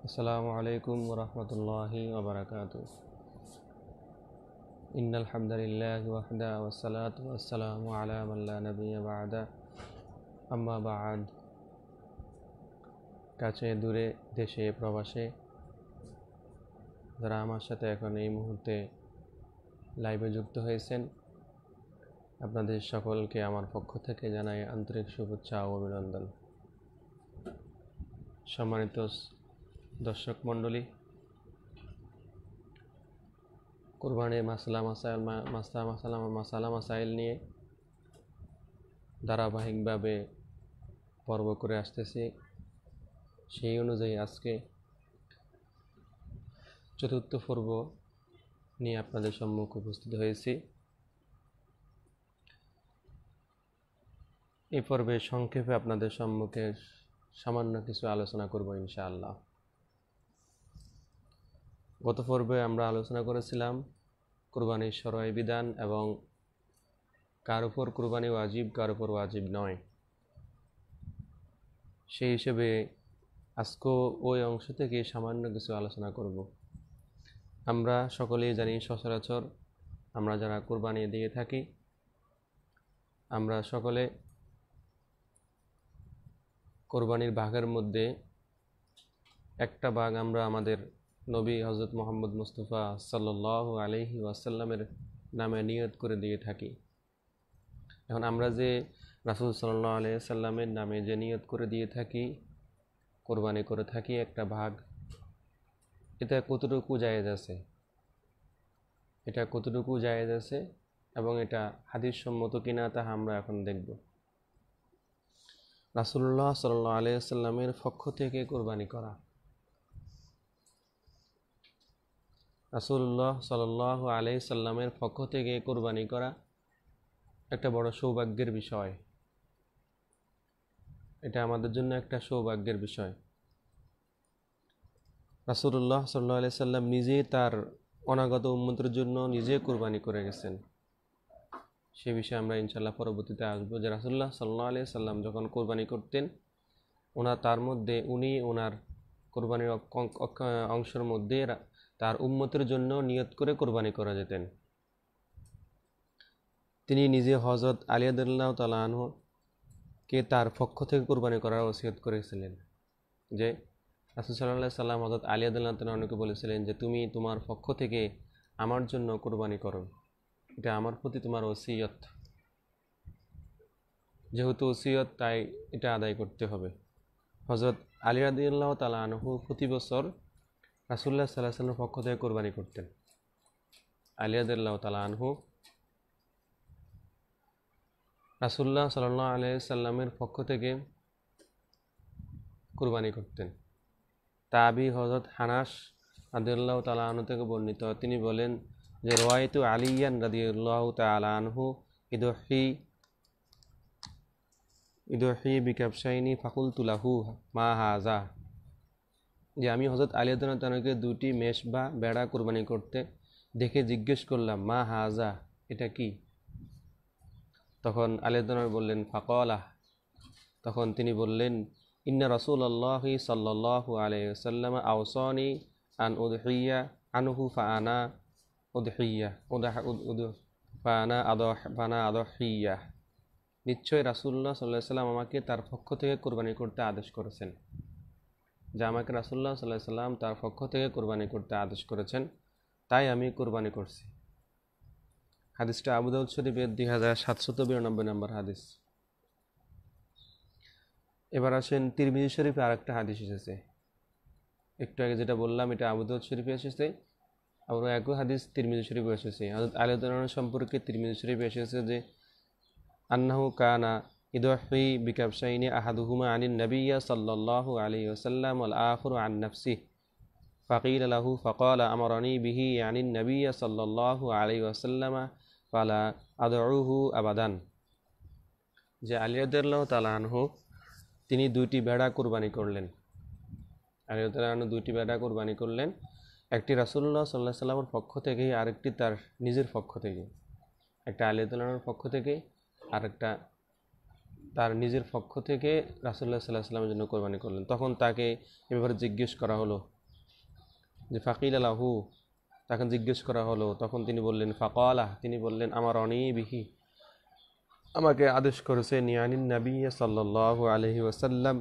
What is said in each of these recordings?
আসসালামু আলাইকুম ওয়া রাহমাতুল্লাহি ওয়া বারাকাতুহু। ইন্নাল হামদালিল্লাহি ওয়াহদা ওয়াস সালাতু ওয়াস সালামু আলা মান লা নাবিয়্যা বা'দা, আম্মা বা'দ। কাছে দূরে, দেশে প্রবাসে যারা আমার সাথে এখন এই মুহূর্তে লাইভে যুক্ত হয়েছেন, আপনাদের সকলকে আমার পক্ষ থেকে জানাই আন্তরিক শুভেচ্ছা ও অভিনন্দন। সম্মানিত দর্শক মণ্ডলী, কোরবানির মাসালা মাসাইল নিয়ে ধারাবাহিকভাবে পর্ব করে আসতেছি। সেই অনুযায়ী আজকে চতুর্থ পর্ব নিয়ে আপনাদের সম্মুখে উপস্থিত হয়েছি। এই পর্বে সংক্ষেপে আপনাদের সম্মুখে সামান্য কিছু আলোচনা করব ইনশাআল্লাহ। গত পর্বে আমরা আলোচনা করেছিলাম কুরবানির শরঈ বিধান এবং কার উপর কুরবানি ওয়াজিব, কার উপর ওয়াজিব নয়। সেই হিসেবে আজকেও ওই অংশ থেকে সামান্য কিছু আলোচনা করব। আমরা সকলেই জানি, সচরাচর আমরা যারা কুরবানি দিয়ে থাকি, আমরা সকলে কোরবানির ভাগের মধ্যে একটা ভাগ আমরা আমাদের নবী হযরত মুহাম্মদ মুস্তাফা সাল্লাল্লাহু আলাইহি ওয়াসাল্লামের নামে নিয়ত করে দিয়ে থাকি। এখন আমরা যে রাসূল সাল্লাল্লাহু আলাইহি ওয়াসাল্লামের নামে যে নিয়ত করে দিয়ে থাকি, কোরবানি করে থাকি একটা ভাগ, এটা কতটুকু জায়েজ আছে, এবং এটা হাদিস সম্মত কিনা তা আমরা এখন দেখব। রাসূলুল্লাহ সাল্লাল্লাহু আলাইহি ওয়াসাল্লামের পক্ষ থেকে কোরবানি করা, রাসূলুল্লাহ সাল্লাল্লাহু আলাইহি ওয়াসাল্লামের পক্ষ থেকে কোরবানি করা একটা বড় সৌভাগ্যের বিষয়। এটা আমাদের জন্য একটা সৌভাগ্যের বিষয়। রাসূলুল্লাহ সাল্লাল্লাহু আলাইহি ওয়াসাল্লাম নিজে তার অনাগত উম্মতের জন্য নিজে কোরবানি করে গেছেন। সে বিষয়ে আমরা ইনশাআল্লাহ পরবর্তীতে আসবো, যে রাসূলুল্লাহ সাল্লাল্লাহু আলাইহি ওয়াসাল্লাম যখন কোরবানি করতেন, উনি ওনার কোরবানির অংশের মধ্যে তার উম্মতের জন্য নিয়ত করে কোরবানি করা যেতেন। তিনি নিজে হযরত আলী রাদিয়াল্লাহু তাআলা আনহু কে তার পক্ষ থেকে কোরবানি করার ওসিয়ত করেছিলেন। যে রাসূল সাল্লাল্লাহু আলাইহি ওয়াসাল্লাম হযরত আলী রাদিয়াল্লাহু তাআলা আনহুকে বলেছিলেন যে তুমি তোমার পক্ষ থেকে আমার জন্য কোরবানি করো, এটা আমার প্রতি তোমার ওসিয়ত। যেহেতু ওসিয়ত, তাই এটা আদায় করতে হবে। হযরত আলী রাদিয়াল্লাহু তাআলা আনহু প্রতি বছর রাসূলুল্লাহ সাল্লাল্লাহু আলাইহি ওয়াসাল্লামের পক্ষ থেকে কোরবানি করতেন। আলী রাদিয়াল্লাহু তাআলা আনহু রাসূলুল্লাহ সাল্লাল্লাহু আলাইহি ওয়াসাল্লামের পক্ষ থেকে কোরবানি করতেন। তাবি হযরত হানাস রাদিয়াল্লাহু তাআলা আনহু থেকে বর্ণিত, তিনি বলেন যে রাআইতু আলিয়ান রাদিয়াল্লাহু তাআলা আনহু ইদহি বিকাবশাইনি ফাকুলতু লাহু মা হাযা, যে আমি হযরত আলী রাদিয়াল্লাহু তাআলা আনহুকে দুটি মেষ বা বেড়া কোরবানি করতে দেখে জিজ্ঞেস করলাম, মা হাযা, এটা কি? তখন আলী রাদিয়াল্লাহু তাআলা বললেন ফাকালা, তখন তিনি বললেন ইন্না রাসূলুল্লাহি সাল্লাল্লাহু আলাইহি ওয়াসাল্লাম আওসানি আন উদহিয়া আনহু ফাআনা আদহিয়া, নিশ্চয় রাসূলুল্লাহ সাল্লাল্লাহু আলাইহি ওয়াসাল্লাম আমাকে তার পক্ষ থেকে কোরবানি করতে আদেশ করেছেন, তার পক্ষ থেকে কোরবানি করতে আদেশ করেছেন, তাই আমি কোরবানি করছি। হাদিসটা আবু দাউদ শরীফের 2792 নম্বর হাদিস। এবার আসেন তিরমিজি শরীফে আরেকটা হাদিস এসেছে। একটু আগে যেটা বললাম এটা আবু দাউদ শরীফে এসেছে, আবার একই হাদিস তিরমিজি শরীফে এসেছে। হযরত আলী রাদিয়াল্লাহু আনহু সম্পর্কে তিরমিজি শরীফে এসেছে যে আন্নাহু কানা ইদহি বিকাবশাইনি আহাদুহুমা আনিন নাবিয়্যা সাল্লাল্লাহু আলাইহি ওয়াসাল্লাম ওয়াল আখিরু আন নাফসিহি ফাকিলা লাহু ফাকালা আমারানি বিহি আনিন নাবিয়্যা সাল্লাল্লাহু আলাইহি ওয়াসাল্লাম ফালা আদউহু আবাদান, যে আলী রাদিয়াল্লাহু তাআলা আনহু তিনি দুইটি ভেড়া কোরবানি করলেন। একটি রাসূলুল্লাহ সাল্লাল্লাহু আলাইহি ওয়াসাল্লামের পক্ষ থেকে, আরেকটি তার নিজের পক্ষ থেকে। একটা আলী রাদিয়াল্লাহু আনহুর পক্ষ থেকে, আরেকটা তার নিজের পক্ষ থেকে রাসূলুল্লাহ সাল্লাল্লাহু আলাইহি ওয়াসাল্লামের জন্য কোরবানি করলেন। তখন তাকে এ ব্যাপারে জিজ্ঞেস করা হলো যে ফাকিলা লাহু, তাকে জিজ্ঞেস করা হলো, তখন তিনি বললেন ফাকালা, তিনি বললেন আমার বিহি, আমাকে আদেশ করেছেন ইয়ানিন নবী সাল্লাল্লাহু আলাইহি ওয়াসাল্লাম,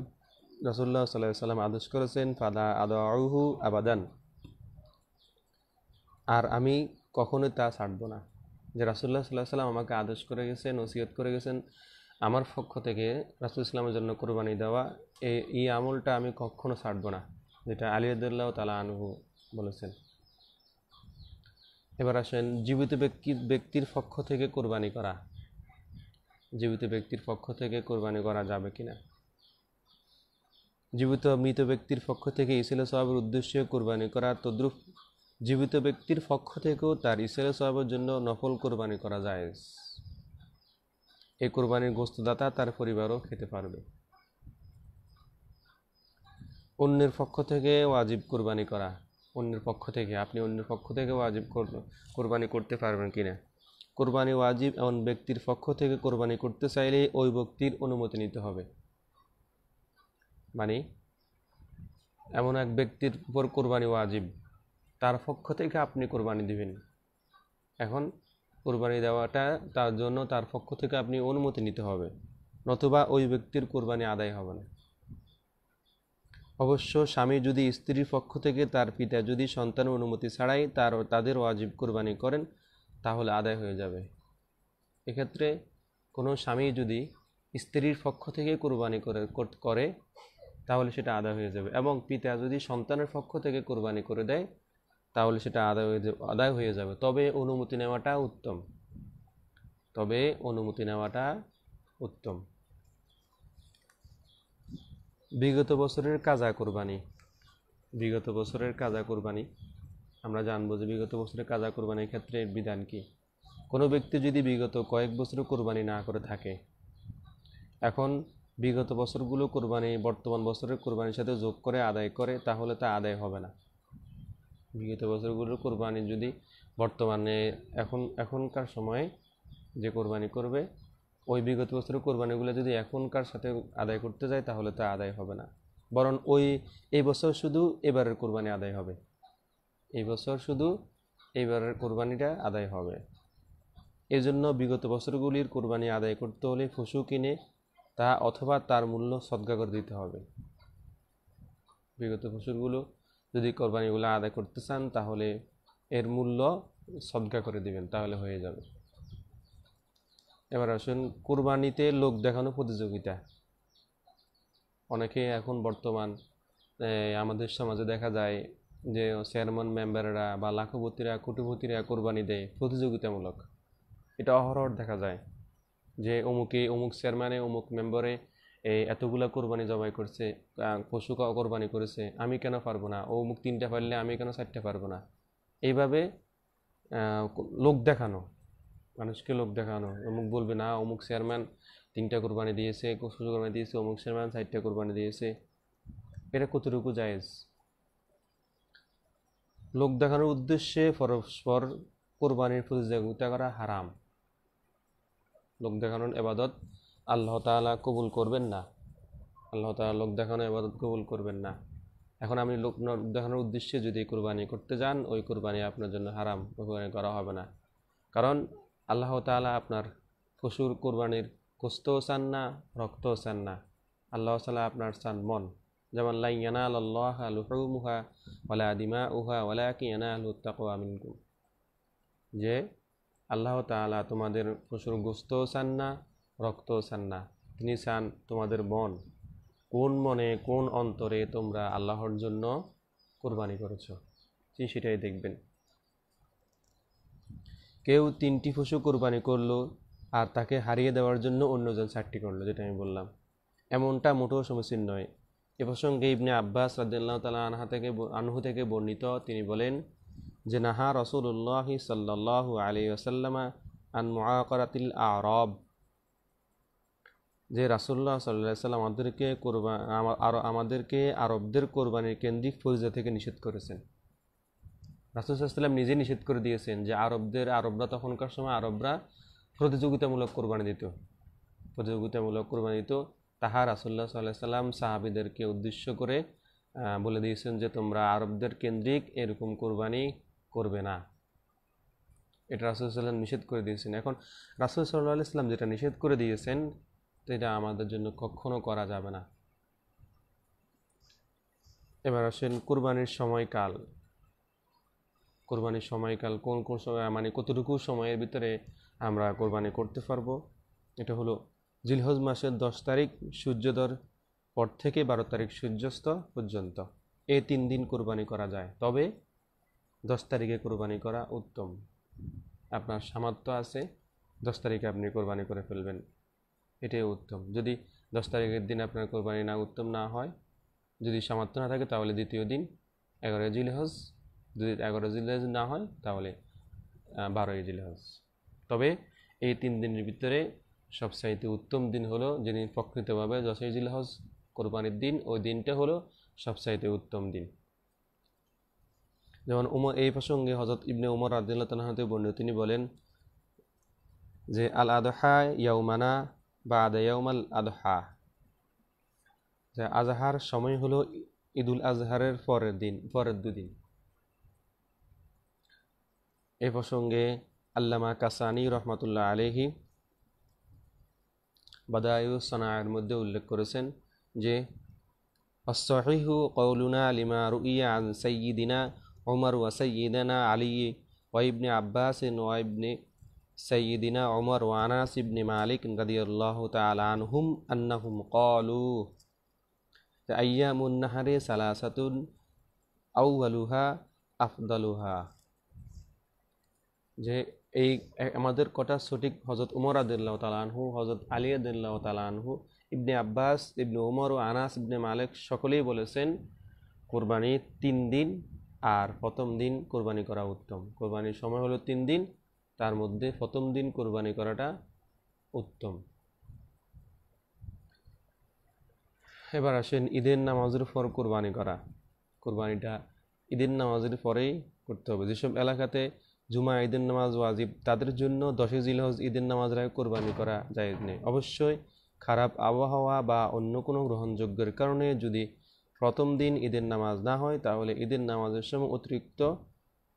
রাসূলুল্লাহ সাল্লাল্লাহু আলাইহি ওয়াসাল্লাম আদেশ করেছেন ফালা আদাউহু আবাদান, আর আমি কখনোই তা ছাড়ব না। যে রাসূলুল্লাহ সাল্লাল্লাহু আলাইহি ওয়াসাল্লাম আমাকে আদেশ করে গেছেন, ওসিয়ত করে গেছেন আমার পক্ষ থেকে রাসূল ইসলামের জন্য কোরবানি দেওয়া, এই আমলটা আমি কখনো ছাড়ব না, যেটা আলী রাদিয়াল্লাহু তাআলা আনহু বলেছেন। এবার আসেন জীবিত ব্যক্তির পক্ষ থেকে কোরবানি করা। জীবিত ব্যক্তির পক্ষ থেকে কোরবানি করা যাবে কিনা? মৃত ব্যক্তির পক্ষ থেকে ইসলে সওয়াবের উদ্দেশ্যে কোরবানি করা তদ্রুপ জীবিত ব্যক্তির পক্ষ থেকেও তার ইসলে সওয়াবের জন্য নফল কোরবানি করা জায়েজ। এই কোরবানির গোশতদাতা তার পরিবারও খেতে পারবে। অন্যের পক্ষ থেকে ওয়াজিব কোরবানি করা, অন্যের পক্ষ থেকে আপনি অন্যের পক্ষ থেকে ওয়াজিব কোরবানি করতে পারবেন কিনা? কোরবানি ওয়াজিব এমন ব্যক্তির পক্ষ থেকে কোরবানি করতে চাইলে ওই ব্যক্তির অনুমতি নিতে হবে। মানে এমন এক ব্যক্তির উপর কোরবানি ওয়াজিব, তার পক্ষ থেকে আপনি কোরবানি দিবেন। এখন কোরবানি দেওয়াটা তার জন্য তার পক্ষ থেকে আপনি অনুমতি নিতে হবে, নতুবা ওই ব্যক্তির কোরবানি আদায় হবে না। অবশ্য স্বামী যদি স্ত্রীর পক্ষ থেকে তার পিতা যদি সন্তানের অনুমতি ছাড়াই তাদের ওয়াজিব কোরবানি করেন তাহলে আদায় হয়ে যাবে। এক্ষেত্রে কোনো স্বামী যদি স্ত্রীর পক্ষ থেকে কোরবানি করে তাহলে সেটা আদায় হয়ে যাবে, এবং পিতা যদি সন্তানের পক্ষ থেকে কোরবানি করে দেয় তাহলে সেটা আদায় হয়ে যাবে। তবে অনুমতি নেওয়াটা উত্তম। বিগত বছরের কাজা কোরবানি আমরা জানবো যে বিগত বছরের কাজা কোরবানির ক্ষেত্রে বিধান কি। কোনো ব্যক্তি যদি বিগত কয়েক বছরে কোরবানি না করে থাকে, এখন বিগত বছরগুলো কোরবানি বর্তমান বছরের কোরবানির সাথে যোগ করে আদায় করে, তাহলে তা আদায় হবে না। বিগত বছরগুলোর কোরবানি যদি বর্তমানে এখনকার সময়ে যে কোরবানি করবে, ওই বিগত বছরের কোরবানিগুলো যদি এখনকার সাথে আদায় করতে যায় তাহলে তা আদায় হবে না, বরং এই বছর শুধু এবারের কোরবানি আদায় হবে, এইবারের কোরবানিটা আদায় হবে। এজন্য বিগত বছরগুলির কোরবানি আদায় করতে হলে পশু কিনে তা অথবা তার মূল্য সদকা করে দিতে হবে। বিগত বছরগুলো যদি কোরবানিগুলো আদায় করতে চান তাহলে এর মূল্য সদকা করে দিবেন, তাহলে হয়ে যাবে। এবার আসুন কোরবানিতে লোক দেখানো প্রতিযোগিতা। অনেকে এখন বর্তমান আমাদের সমাজে দেখা যায় যে চেয়ারম্যান মেম্বাররা বা লাখপতিরা কোটিপতিরা কোরবানি দেয় প্রতিযোগিতামূলক। এটা অহরহ দেখা যায় যে অমুক চেয়ারম্যানে অমুক মেম্বারে এতগুলা কোরবানি জবাই করছে, পশু কোরবানি করেছে, আমি কেন পারবো না, অমুক 3টা পারলে আমি কেন 4টা পারবো না। এইভাবে লোক দেখানো, মানুষকে লোক দেখানো। অমুক বলবে না অমুক চেয়ারম্যান 3টা কোরবানি দিয়েছে, পশু কোরবানি দিয়েছে, অমুক চেয়ারম্যান 4টা কোরবানি দিয়েছে। এটা কতটুকু জায়েজ? লোক দেখানোর উদ্দেশ্যে পরস্পর কোরবানির প্রতিযোগিতা করা হারাম। লোক দেখানোর ইবাদত আল্লাহ তাআলা কবুল করবেন না। আল্লাহ তাআলা লোক দেখানোর ইবাদত কবুল করবেন না। এখন আপনি লোক দেখানোর উদ্দেশ্যে যদি কোরবানি করতে যান, ওই কোরবানি আপনার জন্য হারাম, কোরবানি করা হবে না। কারণ আল্লাহ তাআলা আপনার পশুর কোরবানির গোশতও চান না, রক্তও চান না। আল্লাহ তাআলা আপনার চান মন। যেমন লা ইয়ানালাল্লাহা লুহুমুহা ওয়ালা দিমাউহা ওয়ালাকিন ইয়ানালুহুত তাকওয়া মিনকুম, যে আল্লাহ তাআলা তোমাদের পশুর গোশতও চান না, রক্তও চান না, তিনি চান তোমাদের মন। কোন মনে কোন অন্তরে তোমরা আল্লাহর জন্য কোরবানি করেছো, সেটাই দেখবেন। কেউ 3টি পশু কোরবানি করলো আর তাকে হারিয়ে দেওয়ার জন্য অন্যজন 4টি করলো, যেটা আমি বললাম, এমনটা মোটেও সমীচীন নয়। এ প্রসঙ্গে ইবনে আব্বাস রাদিয়াল্লাহু তাআলা আনহু থেকে বর্ণিত, তিনি বলেন যে নাহা রাসূলুল্লাহ সাল্লাল্লাহু আলাইহি ওয়াসাল্লাম আন মুআকারাতিল আ'রাব, যে রাসূলুল্লাহ সাল্লাল্লাহু আলাইহি ওয়াসাল্লাম আমাদেরকে আরবদের কোরবানির কেন্দ্রিক পরিচয় থেকে নিষেধ করেছেন। রাসূল সাল্লাল্লাহু আলাইহি ওয়াসাল্লাম নিজে নিষেধ করে দিয়েছেন যে আরবরা তখনকার সময় প্রতিযোগিতামূলক কোরবানি দিত। প্রতিযোগিতামূলক কোরবানি তো তাহা রাসূলুল্লাহ সাল্লাল্লাহু আলাইহি সাল্লাম সাহাবীদেরকে উদ্দেশ্য করে বলে দিয়েছেন যে তোমরা আরবদের কেন্দ্রিক এরকম কোরবানি করবে না, এটা রাসূল সাল্লাল্লাহু আলাইহি সাল্লাম নিষেধ করে দিয়েছেন। এখন রাসূল সাল্লাল্লাহু আলাইহি সাল্লাম যেটা নিষেধ করে দিয়েছেন এটা আমাদের জন্য কখনো করা যাবে না। এবার আসেন কোরবানির সময়কাল। কোরবানির সময়কাল কোন কোন সময়, মানে কতটুকু সময়ের ভিতরে আমরা কোরবানি করতে পারবো। এটা হলো জিলহজ মাসের 10 তারিখ সূর্যোদয়ের পর থেকে 12 তারিখ সূর্যাস্ত পর্যন্ত, এই 3 দিন কোরবানি করা যায়। তবে 10 তারিখে কোরবানি করা উত্তম। আপনার সামর্থ্য আছে 10 তারিখে আপনি কোরবানি করে ফেলবেন, এটাই উত্তম। যদি 10 তারিখের দিন আপনার কোরবানি না উত্তম না হয়, যদি সামর্থ্য না থাকে তাহলে দ্বিতীয় দিন 11 জিলহজ, যদি 11 জিলহজ না হয় তাহলে 12 জিলহজ। তবে এই 3 দিনের ভিতরে সবচাইতে উত্তম দিন হলো যেদিন প্রকৃতভাবে 10 জিলহজ কোরবানির দিন, ওই দিনটা হলো সবচাইতে উত্তম দিন। যেমন উমর, এই প্রসঙ্গে হযরত ইবনে উমর রাদিয়াল্লাহু তাআলা হতে বর্ণিত, তিনি বলেন যে আল আদহা ইয়াউমানা বাদা ইয়াউমাল আদহা, যে আজহার সময় হলো ঈদুল আজহারের পরের দিন, পরের দুদিন। এই প্রসঙ্গে আল্লামা কাসানি রহমাতুল্লাহ আলাইহি বাদায়ুস সানায়ের মধ্যে উল্লেখ করেছেন যে as-sahihu qawluna lima ru'iya an sayyidina Umar wa sayyidina Ali wa ibn Abbas wa ibn sayyidina Umar wa Anas ibn Malik radiyallahu ta'ala anhum annahum qalu ayyamun nahri salasatun awwaluha afdaluha, যে এই আমাদের কথা সঠিক হযরত উমর রাদিয়াল্লাহু তাআলা আনহু, হযরত আলী রাদিয়াল্লাহু তাআলা আনহু, ইবনে আব্বাস, ইবনে উমর ও আনাস ইবনে মালিক সকলেই বলেছেন কোরবানি 3 দিন, আর প্রথম দিন কোরবানি করা উত্তম। কোরবানির সময় হলো 3 দিন, তার মধ্যে প্রথম দিন কোরবানি করাটা উত্তম। এবার আসেন ঈদের নামাজের পর কোরবানি করা। কোরবানিটা ঈদের নামাজের পরেই করতে হবে। যেসব এলাকাতে জুমা ঈদের নামাজ ওয়াজিব, তাদের জন্য 10 জিলহজ ঈদের নামাজের আগে কোরবানি করা জায়েজ নেই। অবশ্যই খারাপ আবহাওয়া বা অন্য কোনো গ্রহণযোগ্যের কারণে যদি প্রথম দিন ঈদের নামাজ না হয়, তাহলে ঈদের নামাজের সময় অতিরিক্ত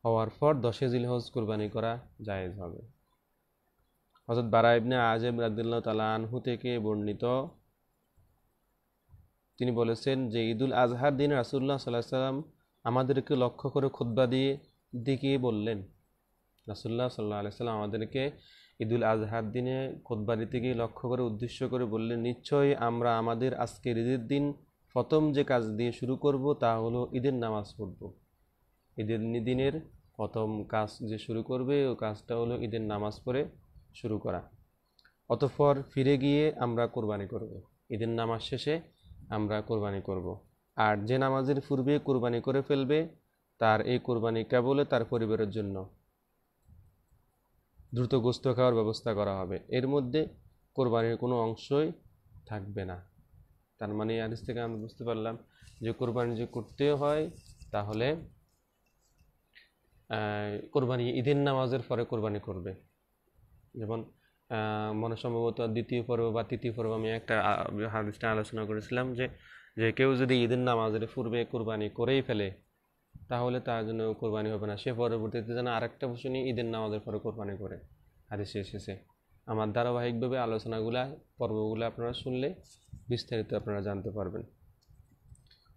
হওয়ার পর 10 জিলহজ কোরবানি করা জায়েজ হবে। হযরত বারা ইবনে আযিব রাদিয়াল্লাহু তাআলা আনহু থেকে বর্ণিত, তিনি বলেছেন যে ঈদুল আজহার দিন রাসূলুল্লাহ সাল্লাল্লাহু আলাইহি ওয়াসাল্লাম আমাদেরকে লক্ষ্য করে খুতবা দিয়ে বললেন, রাসূলুল্লাহ সাল্লাল্লাহু আলাইহি ওয়াসাল্লাম আমাদেরকে ঈদুল আজহার দিনে খুতবা দিতে গিয়ে লক্ষ্য করে উদ্দেশ্য করে বললেন, নিশ্চয়ই আমরা আমাদের আজকের ঈদের দিন প্রথম যে কাজ দিয়ে শুরু করব তা হলো ঈদের নামাজ পড়ব। ঈদের দিনের প্রথম কাজ যে শুরু করবে ওই কাজটা হলো ঈদের নামাজ পড়ে শুরু করা। অতঃপর ফিরে গিয়ে আমরা কোরবানি করব। ঈদের নামাজ শেষে আমরা কোরবানি করব। আর যে নামাজের পূর্বে কোরবানি করে ফেলবে তার এই কোরবানি কেবল তার পরিবারের জন্য, দ্রুত গোশত খাওয়ার ব্যবস্থা করা হবে, এর মধ্যে কোরবানির কোনো অংশই থাকবে না। তার মানে হাদিস থেকে আমরা বুঝতে পারলাম যে কোরবানি যে করতে হয় তাহলে কোরবানি ঈদের নামাজের পরে কোরবানি করবে। যেমন মনে সম্ভবত দ্বিতীয় পর্ব বা তৃতীয় পর্ব আমি একটা হাদিসটা আলোচনা করেছিলাম যে কেউ যদি ঈদের নামাজের পূর্বে কোরবানি করেই ফেলে তাহলে তার জন্য কোরবানি হবে না, সে পরবর্তীতে যেন আরেকটা পশু নিয়ে ঈদের নামাজের পরে কোরবানি করে, হাদিসে এসেছে। আমার ধারাবাহিকভাবে আলোচনাগুলা পর্বগুলো আপনারা শুনলে বিস্তারিত আপনারা জানতে পারবেন।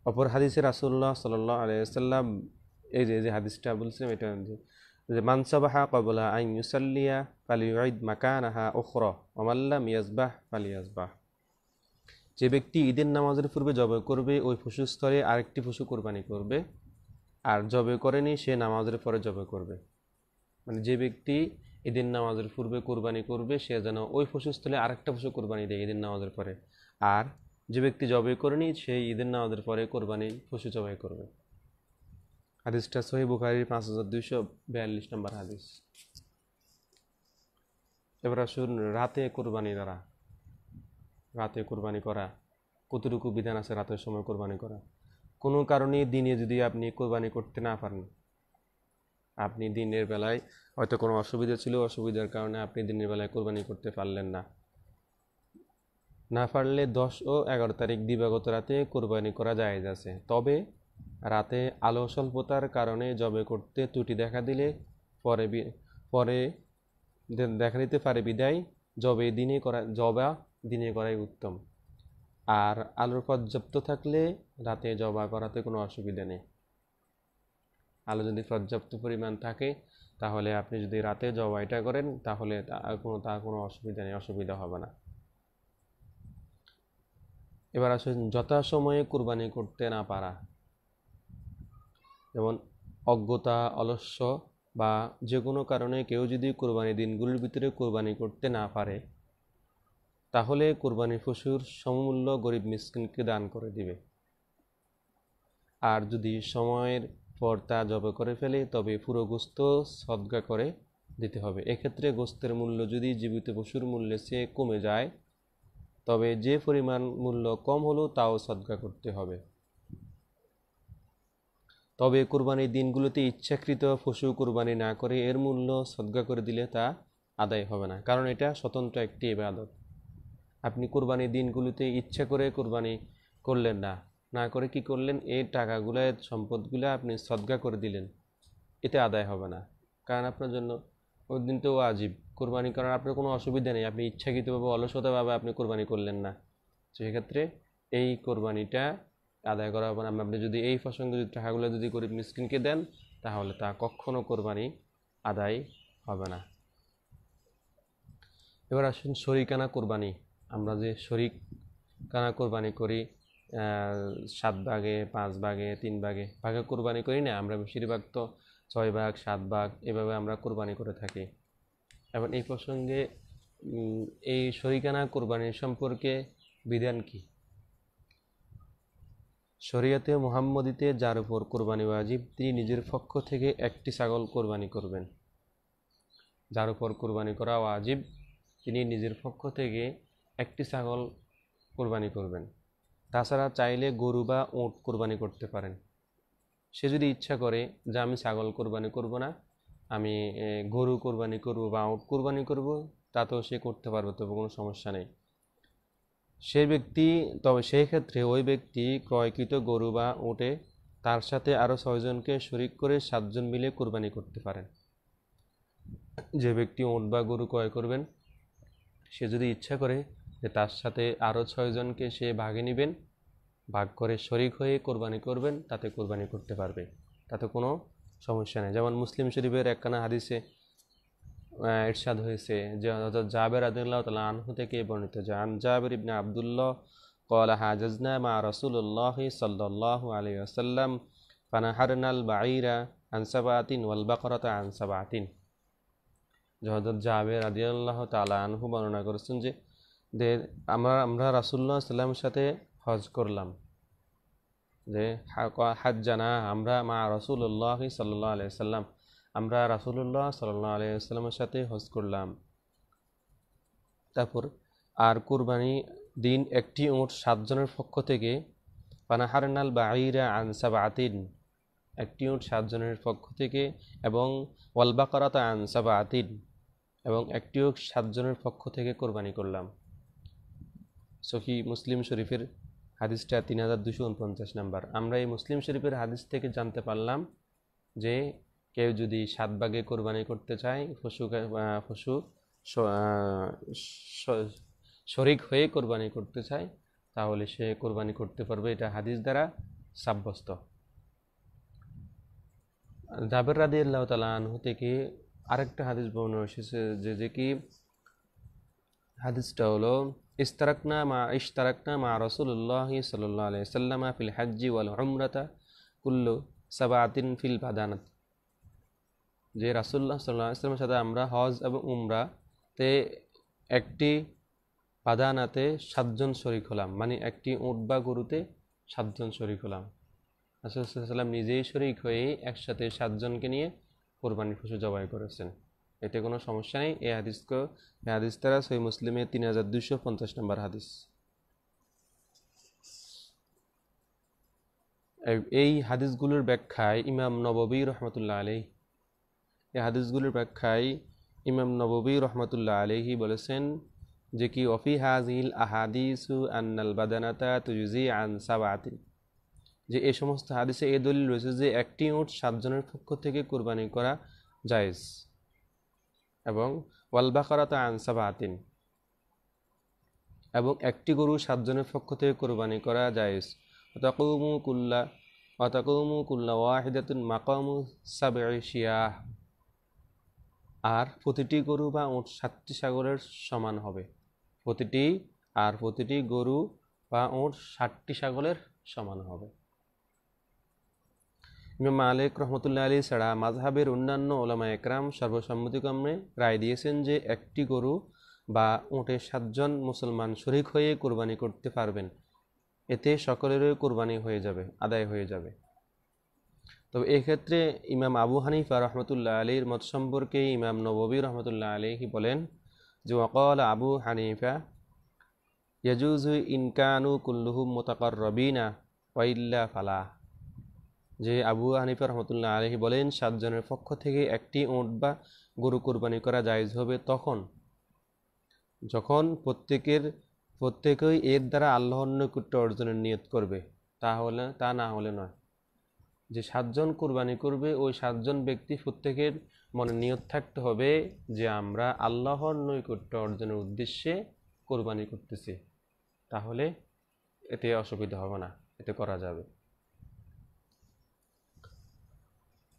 অপর হাদিসে রাসূলুল্লাহ সাল্লাল্লাহু আলাইহি ওয়াসাল্লাম এই যে হাদিসটা বলছিলাম, এটা যে মান সাবাহা ক্বাবলা আন ইউসাল্লিয়া ফালিউইদ মাকানাহা উখরা ওয়া মান লাম ইয়াসবাহ ফালিয়াসবাহ, যে ব্যক্তি ঈদের নামাজের পূর্বে জবাই করবে ওই পশুর স্থলে আরেকটি পশু কোরবানি করবে, আর জবাই করেনি সে নামাজের পরে জবাই করবে। মানে যে ব্যক্তি ঈদের নামাজের পূর্বে কোরবানি করবে সে যেন ওই পশুস্থলে আরেকটা পশু কোরবানি দেয় ঈদের নামাজের পরে, আর যে ব্যক্তি জবাই করেনি সেই ঈদের নামাজের পরে কোরবানি পশু জবাই করবে। হাদিসটা সহিহ বুখারীর 5242 নম্বর হাদিস। এবার আসুন রাতে কোরবানি দ্বারা, রাতে কোরবানি করা কতটুকু বিধান আছে রাতের সময় কোরবানি করা। কোনো কারণে দিনে যদি আপনি কোরবানি করতে না পারেন, আপনি দিনের বেলায় হয়তো কোনো অসুবিধা ছিল, অসুবিধার কারণে আপনি দিনের বেলায় কোরবানি করতে পারলেন না, না পারলে 10 ও 11 তারিখ দিবাগত রাতে কোরবানি করা জায়েজ আছে। তবে রাতে আলো স্বল্পতার কারণে জবে করতে ত্রুটি দেখা দিলে পরে দেখা দিতে পারে বিদায় জবা দিনে করাই উত্তম। আর আলোর পর্যাপ্ত থাকলে রাতে জবা করাতে কোনো অসুবিধা নেই। আলো যদি পর্যাপ্ত পরিমাণ থাকে তাহলে আপনি যদি রাতে জবাইটা করেন তাহলে তার কোনো অসুবিধা নেই, অসুবিধা হবে না। এবার আসুন যথাসময়ে কোরবানি করতে না পারা, যেমন অজ্ঞতা, অলস্য বা যে কোনো কারণে কেউ যদি কোরবানি দিনগুলির ভিতরে কোরবানি করতে না পারে তাহলে কোরবানি পশুর সমমূল্য গরিব মিসকিনকে দান করে দিবে। আর যদি সময়ের পর তা জবে করে ফেলে তবে পুরো গোস্ত সদকা করে দিতে হবে। এক্ষেত্রে গোস্তের মূল্য যদি জীবিত পশুর মূল্যের চেয়ে কমে যায় তবে যে পরিমাণ মূল্য কম হলো তাও সদকা করতে হবে। তবে কোরবানির দিনগুলোতে ইচ্ছাকৃত পশু কোরবানি না করে এর মূল্য সদকা করে দিলে তা আদায় হবে না, কারণ এটা স্বতন্ত্র একটি ইবাদত। আপনি কোরবানির দিনগুলোতে ইচ্ছা করে কোরবানি করলেন না করে কি করলেন, এই টাকাগুলো, সম্পদগুলো আপনি সদকা করে দিলেন, এতে আদায় হবে না, কারণ আপনার জন্য ওই দিন তো ওয়াজিব কোরবানি করার আপনার কোনো অসুবিধা নেই। আপনি ইচ্ছাকৃতভাবে অলসতাভাবে আপনি কোরবানি করলেন না, সেক্ষেত্রে এই কোরবানিটা আদায় করা হবে না। আপনি যদি এই প্রসঙ্গে যদি টাকাগুলো যদি গরিব মিসকিনকে দেন তাহলে তা কখনো কোরবানি আদায় হবে না। এবার আসুন শরিকানা কোরবানি। আমরা যে শরিকানা কোরবানি করি 7 ভাগে, 5 ভাগে, 3 ভাগে কোরবানি করি না, আমরা বেশিরভাগ তো 6 ভাগ, 7 ভাগ এভাবে আমরা কোরবানি করে থাকি। এবং এই প্রসঙ্গে এই শরিকানা কোরবানির সম্পর্কে বিধান কি? শরিয়াতে মুহাম্মদীতে যার উপর কোরবানি ওয়াজিব তিনি নিজের পক্ষ থেকে একটি ছাগল কোরবানি করবেন। যার উপর কোরবানি করা ওয়াজিব তিনি নিজের পক্ষ থেকে একটি ছাগল কোরবানি করবেন। তাছাড়া চাইলে গরু বা উট কোরবানি করতে পারেন। সে যদি ইচ্ছা করে যে আমি ছাগল কোরবানি করব না, আমি গরু কোরবানি করব বা উট কোরবানি করব, তাতেও সে করতে পারবে, তবে কোনো সমস্যা নেই। তবে সেই ক্ষেত্রে ওই ব্যক্তি ক্রয়কৃত গরু বা উটে তার সাথে আরও 6 জনকে শরিক করে 7 জন মিলে কোরবানি করতে পারেন। যে ব্যক্তি উট বা গরু ক্রয় করবেন সে যদি ইচ্ছা করে যে তার সাথে আরও 6 জনকে সে ভাগে নেবেন, ভাগ করে শরিক হয়ে কোরবানি করবেন, তাতে কোরবানি করতে পারবে, তাতে কোনো সমস্যা নেই। যেমন মুসলিম শরীফের একখানা হাদিসে ইরশাদ হয়েছে যে হযরত জাবের রাদিয়াল্লাহু তাআলা আনহু থেকে বর্ণিত যে আন জাবের ইবনে আব্দুল্লাহ قال حاجزنا مع رسول الله صلى الله عليه وسلم فنحرنا البعير عن 7 والبقرة عن 7। হযরত জাবের রাদিয়াল্লাহু তাআলা আনহু বর্ণনা করেছেন যে আমরা রাসূলুল্লাহ সাল্লাল্লাহু আলাইহি ওয়াসাল্লামের সাথে হজ করলাম, যে হাজ্জানা আমরা মা রাসূলুল্লাহ সাল্লাল্লাহু আলাইহি ওয়াসাল্লাম, আমরা রাসূলুল্লাহ সাল্লাল্লাহু আলাইহি ওয়াসাল্লামের সাথে হজ করলাম। তারপর আর কুরবানি দিন একটি উট 7 জনের পক্ষ থেকে, পানাহারনাল বাঈরা আন 7, একটি উট 7 জনের পক্ষ থেকে, এবং ওয়াল বাকারাতা আন 7, এবং একটি উট 7 জনের পক্ষ থেকে কোরবানি করলাম। সহিহ মুসলিম শরীফের হাদিসটা 3249 নম্বর। আমরা এই মুসলিম শরীফের হাদিস থেকে জানতে পারলাম যে কেউ যদি 7 ভাগে কোরবানি করতে চায়, পশু শরিক হয়ে কোরবানি করতে চায়, তাহলে সে কোরবানি করতে পারবে, এটা হাদিস দ্বারা সাব্যস্ত। জাবের রাদিয়াল্লাহু তাআলা আনহু থেকে আরেকটা হাদিস বর্ণনা এসেছে যে কি হাদিসটা হলো ইশতারাকনা মা রাসূলুল্লাহ সাল্লাল্লাহু আলাইহি ওয়াসাল্লাম ফিল হজ্জি ওয়াল উমরাতা কুল্লু 7 ফিল বাদানাত, যে রাসূলুল্লাহ সাল্লাল্লাহু আলাইহি ওয়াসাল্লামের সাথে আমরা হজ এবং উমরাতে একটি বাদানাতে 7 জন শরিক হলাম, মানে একটি উট বা গরুতে 7 জন শরিক হলাম। রাসূল সাল্লাল্লাহু আলাইহি ওয়াসাল্লাম নিজেই শরিক হয়ে একসাথে 7 জনকে নিয়ে কোরবানির পশু জবাই করেছেন, এতে কোনো সমস্যা নেই। এই হাদিস দ্বারা সহিহ মুসলিমে 3250 নম্বর হাদিস। এই হাদিসগুলোর ব্যাখ্যায় ইমাম নববী রহমতুল্লাহ আলাইহি, এই হাদিসগুলোর ব্যাখ্যায় ইমাম নববী রহমতুল্লাহ আলাইহি বলেছেন যে কি ওয়াফি হাযিল আহাদিসু আন্নাল বাদানাতা তুজজি আন সাবাতিন, যে এই সমস্ত হাদিসে এই দলিল রয়েছে যে একটি উট 7 জনের পক্ষ থেকে কুরবানি করা জায়েজ, এবং ওয়াল বাকারাতা আন সাবাতিন, এবং একটি গরু 7 জনের পক্ষ থেকে কুরবানি করা জায়েজ। ওয়াতাকুমু কুল্লা ওয়াহিদাতুন মাকামু সাবঈ শিয়াহ, আর প্রতিটি গরু বা উট 7টি ছাগলের সমান হবে। প্রতিটি গরু বা উট 7টি ছাগলের সমান হবে। ইমাম মালিক রহমতুল্লাহ আলাইহি ছাড়া মাযহাবের অন্যান্য উলামা একরাম সর্বসম্মতিক্রমে রায় দিয়েছেন যে একটি গরু বা উটে 7 জন মুসলমান শরীক হয়ে কুরবানি করতে পারবেন, এতে সকলেরই কুরবানি হয়ে যাবে, আদায় হয়ে যাবে। তবে এক্ষেত্রে ইমাম আবু হানিফা রহমতুল্লাহ আলীর মত সম্পর্কে ইমাম নববী রহমতুল্লাহ আলাইহি বলেন যে ওয়াকাল আবু হানিফা ইয়াজুজু ইনকানু কুল্লুহুম মুতাকাররাবিনা ওয়া ইল্লা ফালা, যে আবু হানিফা রহমতুল্লাহ আলাইহি বলেন 7 জনের পক্ষ থেকে একটি উট বা গরু কুরবানি করা জায়েজ হবে যখন প্রত্যেকেই এর দ্বারা আল্লাহর নৈকট্য অর্জনের নিয়ত করবে, তা না হলে নয়। যে 7 জন কুরবানি করবে ওই 7 জন ব্যক্তি প্রত্যেকের মনে নিয়ত থাকতে হবে যে আমরা আল্লাহর নৈকট্য অর্জনের উদ্দেশ্যে কুরবানি করতেছি, তাহলে এতে অসুবিধা হবে না, এতে করা যাবে।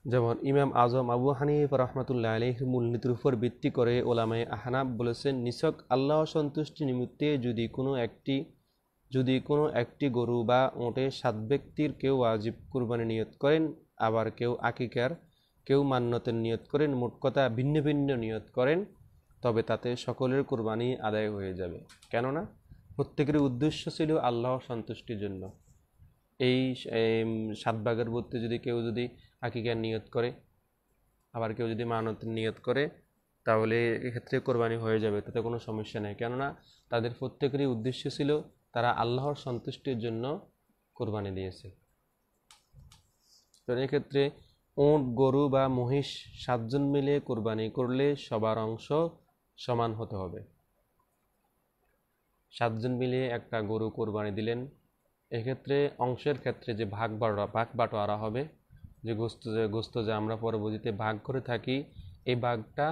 যেমন ইমাম আজম আবু হানিফা রহমতুল্লাহ আলাইহির মূলনীতির উপর ভিত্তি করে ওলামায়ে আহনাফ বলেছেন, নিছক আল্লাহ সন্তুষ্টি নিমিত্তে যদি কোনো একটি গরু বা উটে 7 ব্যক্তির কেউ ওয়াজিব কুরবানি নিয়ত করেন, আবার কেউ আকিকার, কেউ মান্নতের নিয়ত করেন, মোট কথা ভিন্ন ভিন্ন নিয়ত করেন, তবে তাতে সকলের কুরবানি আদায় হয়ে যাবে। কেননা প্রত্যেকের উদ্দেশ্য ছিল আল্লাহর সন্তুষ্টির জন্য। এই 7 ভাগের মধ্যে কেউ যদি আকিকার নিয়ত করে, আবার কেউ যদি মান্নতের নিয়ত করে, তাহলে এক্ষেত্রে কোরবানি হয়ে যাবে, তাতে কোনো সমস্যা নেই। কেননা তাদের প্রত্যেকেরই উদ্দেশ্য ছিল তারা আল্লাহর সন্তুষ্টির জন্য কোরবানি দিয়েছে। তো এক্ষেত্রে উট, গরু বা মহিষ 7 জন মিলে কোরবানি করলে সবার অংশ সমান হতে হবে। 7 জন মিলে একটা গরু কোরবানি দিলেন, এক্ষেত্রে অংশের ক্ষেত্রে যে ভাগ বাটোয়ারা হবে, যে গোস্ত যে আমরা পরবর্তীতে ভাগ করে থাকি, এই ভাগটা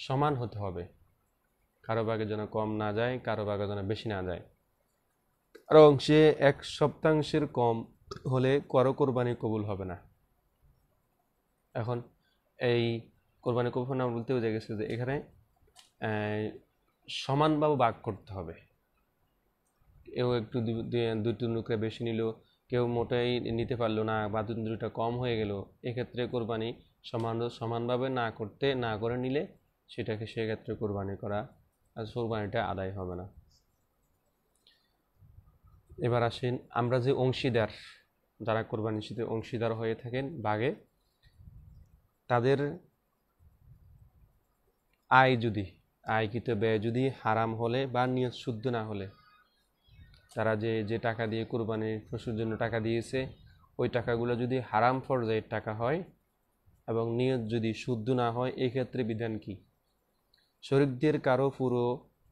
সমান হতে হবে, কারো ভাগে যেন কম না যায়, কারো ভাগে যেন বেশি না যায়। আর অংশে 1/7 কম হলে কারো কোরবানি কবুল হবে না। এখন এই কোরবানি কবুল না বলতে বোঝা গেছে যে এখানে সমানভাবে ভাগ করতে হবে। কেউ একটু 2 টুকরা বেশি নিল, কেউ মোটেই নিতে পারলো না, বা 2-3টা কম হয়ে গেল, এক্ষেত্রে কোরবানি সমানভাবে না করে নিলে সেক্ষেত্রে কোরবানি করা, আর কোরবানিটা আদায় হবে না। এবার আসেন, আমরা যে অংশীদার, যারা কোরবানির সাথে অংশীদার হয়ে থাকেন ভাগে, তাদের আয়কৃত ব্যয় যদি হারাম হলে বা নিয়ত শুদ্ধ না হলে, তারা যে টাকা দিয়ে কোরবানির পশুর জন্য টাকা দিয়েছে, ওই টাকাগুলো যদি হারাম পর্যায়ের টাকা হয় এবং নিয়ত যদি শুদ্ধ না হয়, এক্ষেত্রে বিধান কি? শরীকদের কারো পুরো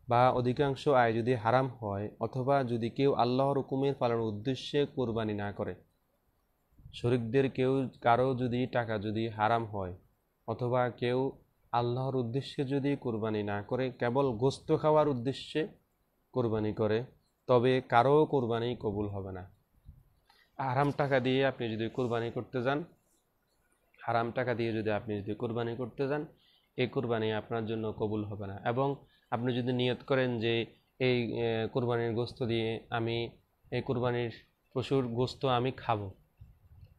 বা অধিকাংশ আয় যদি হারাম হয়, অথবা যদি কেউ আল্লাহর হুকুমের পালনের উদ্দেশ্যে কোরবানি না করে, শরীকদের কারো যদি টাকা যদি হারাম হয়, অথবা কেউ আল্লাহর উদ্দেশ্যে যদি কোরবানি না করে কেবল গোস্ত খাওয়ার উদ্দেশ্যে কোরবানি করে, তবে কারো কোরবানি কবুল হবে না। হারাম টাকা দিয়ে আপনি যদি কোরবানি করতে যান, এই কোরবানি আপনার জন্য কবুল হবে না। এবং আপনি যদি নিয়ত করেন যে এই কোরবানির গোস্ত দিয়ে আমি এই কোরবানির পশুর গোস্ত আমি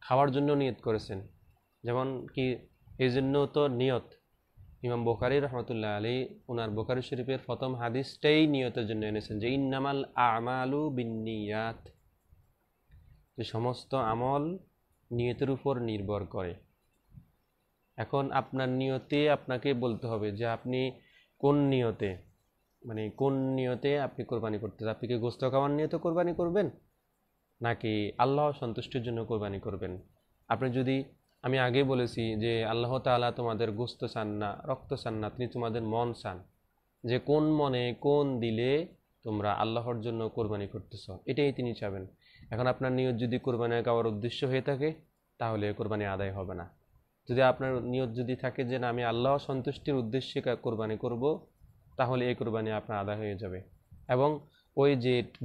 খাওয়ার জন্য নিয়ত করেছেন, যেমন কি এই জন্য তো নিয়ত ইমাম বুখারী রহমতুল্লাহ আলাইহি ওনার বুখারী শরীফের প্রথম হাদিসটাই নিয়তের জন্য এনেছেন, যে ইন্নামাল আমালু বিন্নিয়াত, যে সমস্ত আমল নিয়তের উপর নির্ভর করে। এখন আপনার নিয়তে আপনাকে বলতে হবে যে আপনি কোন নিয়তে আপনি কোরবানি করতে, আপনি কি গোস্ত খাওয়ার নিয়তে কোরবানি করবেন, নাকি আল্লাহ সন্তুষ্টির জন্য কোরবানি করবেন। আমি আগেই বলেছি যে আল্লাহ তাআলা তোমাদের গোস্ত চান না, রক্ত চান না, তিনি তোমাদের মন চান। যে কোন মনে কোন দিলে তোমরা আল্লাহর জন্য কোরবানি করতেছ, এটাই তিনি চাবেন। এখন আপনার নিয়ত যদি কোরবানি খাওয়ার উদ্দেশ্য হয়ে থাকে তাহলে কোরবানি আদায় হবে না। যদি আপনার নিয়ত যদি থাকে যে না আমি আল্লাহ সন্তুষ্টির উদ্দেশ্যে কোরবানি করব, তাহলে এই কোরবানি আপনার আদায় হয়ে যাবে। এবং ওই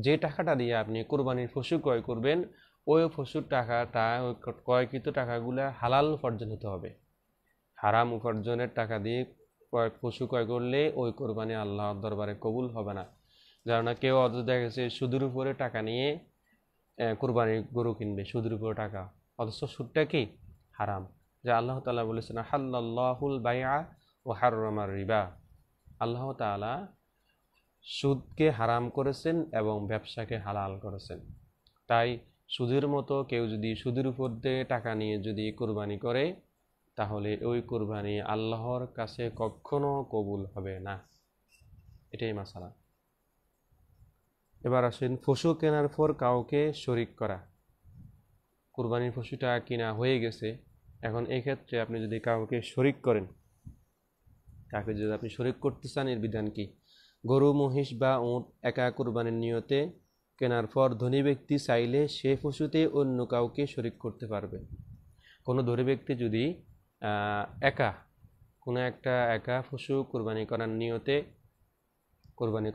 যে টাকাটা দিয়ে আপনি কোরবানির পশু ক্রয় করবেন, ওই পশুর টাকাটা, ওই ক্রয়কৃত টাকাগুলো হালাল উপার্জন হতে হবে। হারাম উপার্জনের টাকা দিয়ে পশু ক্রয় করলে ওই কোরবানি আল্লাহর দরবারে কবুল হবে না। যারা না কেউ অত দেখা গেছে সুদের উপরে টাকা নিয়ে কোরবানির গরু কিনবে, সুদের উপরে টাকা, অথচ সুদটা কি হারাম। যা আল্লাহ তাআলা বলেছেন হাল্লাল্লাহুল বাইআ ওয়া হাররামার রিবা, আল্লাহ তাআলা সুদকে হারাম করেছেন এবং ব্যবসাকে হালাল করেছেন। তাই সুদের মতো কেউ যদি সুদের উপর দিয়ে টাকা নিয়ে যদি কোরবানি করে, তাহলে ওই কোরবানি আল্লাহর কাছে কখনো কবুল হবে না। এটাই মাসালা। এবার আসেন পশু কেনার পর কাউকে শরিক করা। কোরবানির পশুটা কিনা হয়ে গেছে, এখন এই ক্ষেত্রে আপনি যদি কাউকে শরিক করেন, কাউকে যদি আপনি শরিক করতে চান, এর বিধান কি? গরু, মহিষ বা উট একা কোরবানির নিয়তে কেনার পর ধনী ব্যক্তি চাইলে সে পশুতে অন্য কাউকে শরিক করতে পারবে। কোনো ধনী ব্যক্তি যদি কোনো একটা একা পশু কোরবানি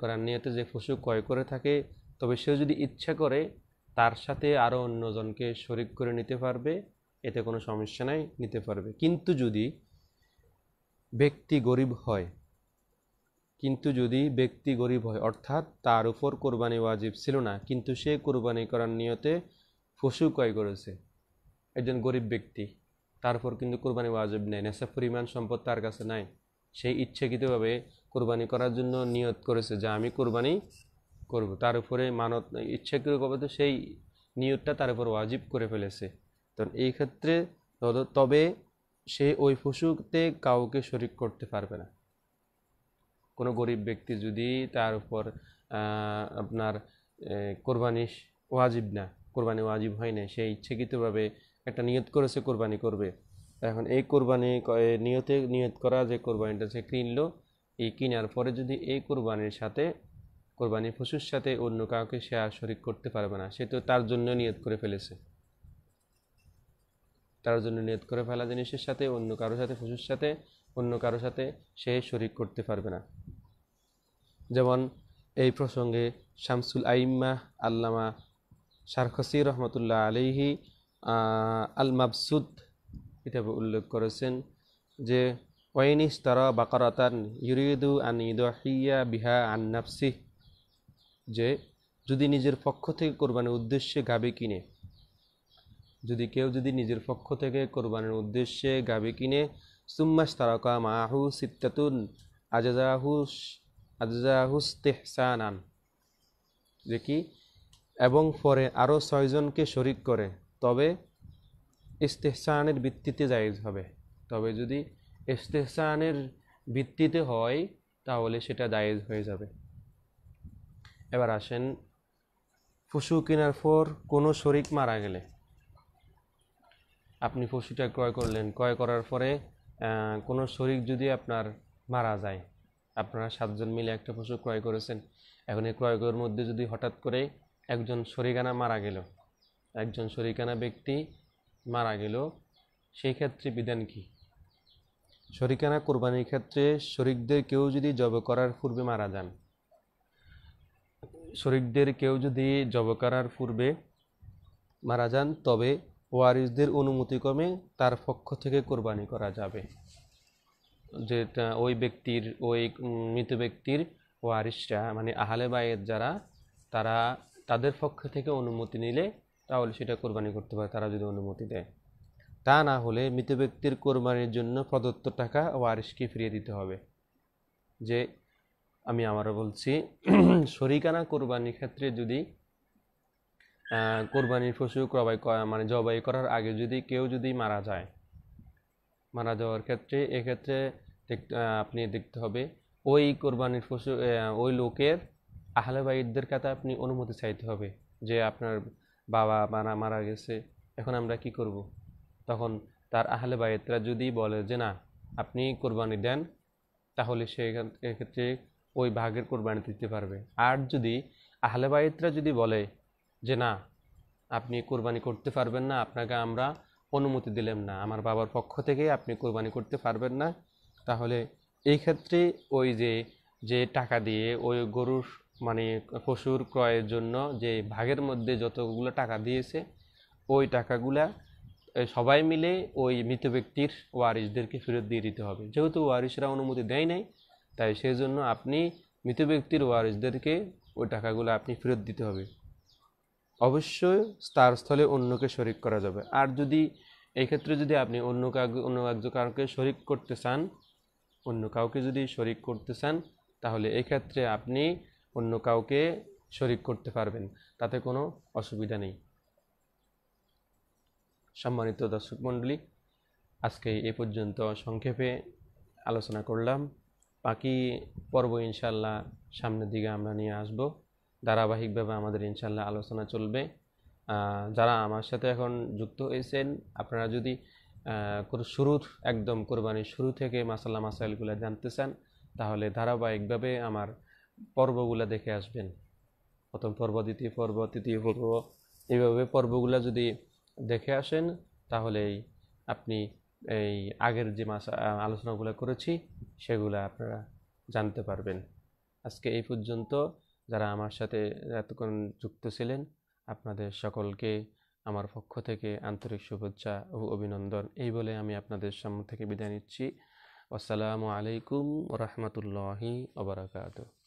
করার নিয়তে যে পশু ক্রয় করে থাকে, তবে সে যদি ইচ্ছা করে তার সাথে আরও অন্যজনকে শরিক করে নিতে পারবে, এতে কোনো সমস্যা নাই, নিতে পারবে। কিন্তু যদি ব্যক্তি গরিব হয়, অর্থাৎ তার উপর কোরবানি ওয়াজিব ছিল না, কিন্তু সে কোরবানি করার নিয়তে পশু ক্রয় করেছে, একজন গরিব ব্যক্তি, তার উপর কিন্তু কোরবানি ওয়াজিব নেই, নেশাব পরিমাণ সম্পদ তার কাছে নাই, সেই ইচ্ছাকৃতভাবে কোরবানি করার জন্য নিয়ত করেছে যে আমি কোরবানি করব, তার উপরে মানত ইচ্ছাকৃতভাবে সেই নিয়তটা তার উপর ওয়াজিব করে ফেলেছে। তো এই ক্ষেত্রে তবে সে ওই পশুতে কাউকে শরিক করতে পারবে না। কোনো গরিব ব্যক্তি যদি তার উপর আপনার কোরবানি ওয়াজিব হয় না, সে ইচ্ছাকৃতভাবে একটা নিয়ত করেছে কোরবানি করবে, এখন এই কোরবানি নিয়ত করা যে কোরবানিটা সে কিনলো, এই কেনার পরে যদি এই কোরবানির পশুর সাথে অন্য কাউকে সে আর শরিক করতে পারবে না। সে তো তার জন্য নিয়ত করে ফেলেছে, তার জন্য নিয়ত করে ফেলা জিনিসের সাথে অন্য কারোর সাথে, পশুর সাথে অন্য কারোর সাথে সে শরিক করতে পারবে না। যেমন এই প্রসঙ্গে শামসুল আইম্মা আল্লামা শারখসি রহমতুল্লাহ আলাইহি আল মাবসুদ কিতাবে উল্লেখ করেছেন যে ওয়াইনিস তারা বাকারাতান ইউরিদু আন ইদহিয়া বিহা আন নাফসি, যে যদি নিজের পক্ষ থেকে কোরবানির উদ্দেশ্যে কেউ যদি নিজের পক্ষ থেকে কোরবানির উদ্দেশ্যে গাবি কিনে, সুম্মাস তারাকা মাহু সিত্তাতুন আজজাহুস্তেহসানান, যে কি এবং পরে আরও 6 জনকে শরিক করে, তবে ইস্তেহসানের ভিত্তিতে জায়েজ হবে। তবে যদি ইস্তেহসানের ভিত্তিতে হয় তাহলে সেটা জায়েজ হয়ে যাবে। এবার আসেন পশু কেনার পর কোনো শরিক মারা গেলে, আপনি পশুটা ক্রয় করলেন, ক্রয় করার পরে কোনো শরিক যদি আপনার মারা যায়, আপনারা 7 জন মিলে একটা পশু ক্রয় করেছেন, এখন এই ক্রয়ের মধ্যে যদি হঠাৎ করে একজন শরিকানা ব্যক্তি মারা গেল, সেই ক্ষেত্রে বিধান কি? শরিকানা কোরবানির ক্ষেত্রে শরিকদের কেউ যদি জব করার পূর্বে মারা যান, তবে ওয়ারিসদের অনুমতিক্রমে তার পক্ষ থেকে কোরবানি করা যাবে। যেটা ওই মৃত ব্যক্তির ওয়ারিসরা, মানে আহলে বায়েত যারা, তাদের পক্ষ থেকে অনুমতি নিলে তাহলে সেটা কোরবানি করতে পারে, তারা যদি অনুমতি দেয়। তা না হলে মৃত ব্যক্তির কোরবানির জন্য প্রদত্ত টাকা ওয়ারিসকে ফিরিয়ে দিতে হবে। যে আমি আবারও বলছি, শরিকানা কোরবানির ক্ষেত্রে যদি কোরবানির পশু জবাই করার আগে যদি কেউ মারা যাওয়ার ক্ষেত্রে, এক্ষেত্রে আপনি দেখতে হবে ওই কোরবানির পশু ওই লোকের আহলে বাইতদের কাছে আপনি অনুমতি চাইতে হবে যে আপনার বাবা মারা গেছে, এখন আমরা কি করব? তখন তার আহলে বাইতরা যদি বলে যে না আপনি কোরবানি দেন, তাহলে এক্ষেত্রে ওই ভাগের কোরবানি দিতে পারবে। আর যদি আহলে বাইতরা যদি বলে যে না, আপনি কোরবানি করতে পারবেন না, আপনাকে আমরা অনুমতি দিলাম না, আমার বাবার পক্ষ থেকে আপনি কোরবানি করতে পারবেন না, তাহলে এই ক্ষেত্রে ওই যে যে টাকা দিয়ে ওই গরুর মানে পশুর ক্রয়ের জন্য যে ভাগের মধ্যে যতগুলো টাকা দিয়েছে ওই টাকাগুলা সবাই মিলে ওই মৃত ব্যক্তির ওয়ারিসদেরকে ফেরত দিয়ে দিতে হবে। যেহেতু ওয়ারিসরা অনুমতি দেয় নাই, তাই সেই জন্য আপনি মৃত ব্যক্তির ওয়ারিসদেরকে ওই টাকাগুলো আপনি ফেরত দিতে হবে। অবশ্যই তার স্থলে অন্যকে শরিক করা যাবে। আর যদি এই ক্ষেত্রে যদি আপনি অন্য কাউকে শরিক করতে চান, অন্য কাউকে যদি শরিক করতে চান, তাহলে এই ক্ষেত্রে আপনি অন্য কাউকে শরিক করতে পারবেন, তাতে কোনো অসুবিধা নেই। সম্মানিত দর্শক মণ্ডলী, আজকে এ পর্যন্ত সংক্ষেপে আলোচনা করলাম। বাকি পর্ব ইনশাল্লাহ সামনের দিকে আমরা নিয়ে আসব, ধারাবাহিকভাবে আমাদের ইনশাল্লাহ আলোচনা চলবে। যারা আমার সাথে এখন যুক্ত হয়েছেন, আপনারা যদি শুরুর একদম কোরবানির শুরু থেকে মাসাল্লা মাসাইলগুলো জানতে চান, তাহলে ধারাবাহিকভাবে আমার পর্বগুলো দেখে আসবেন। প্রথম পর্ব, দ্বিতীয় পর্ব, তৃতীয় পর্ব, এইভাবে পর্বগুলো যদি দেখে আসেন, তাহলেই আপনি এই আগের যে আলোচনাগুলো করেছি সেগুলো আপনারা জানতে পারবেন। আজকে এই পর্যন্ত। যারা আমার সাথে এতক্ষণ যুক্ত ছিলেন, আপনাদের সকলকে আমার পক্ষ থেকে আন্তরিক শুভেচ্ছা ও অভিনন্দন এই বলে আমি আপনাদের সামনে থেকে বিদায় নিচ্ছি। আসসালামু আলাইকুম ওয়া রাহমাতুল্লাহি ওয়া বারাকাতুহু।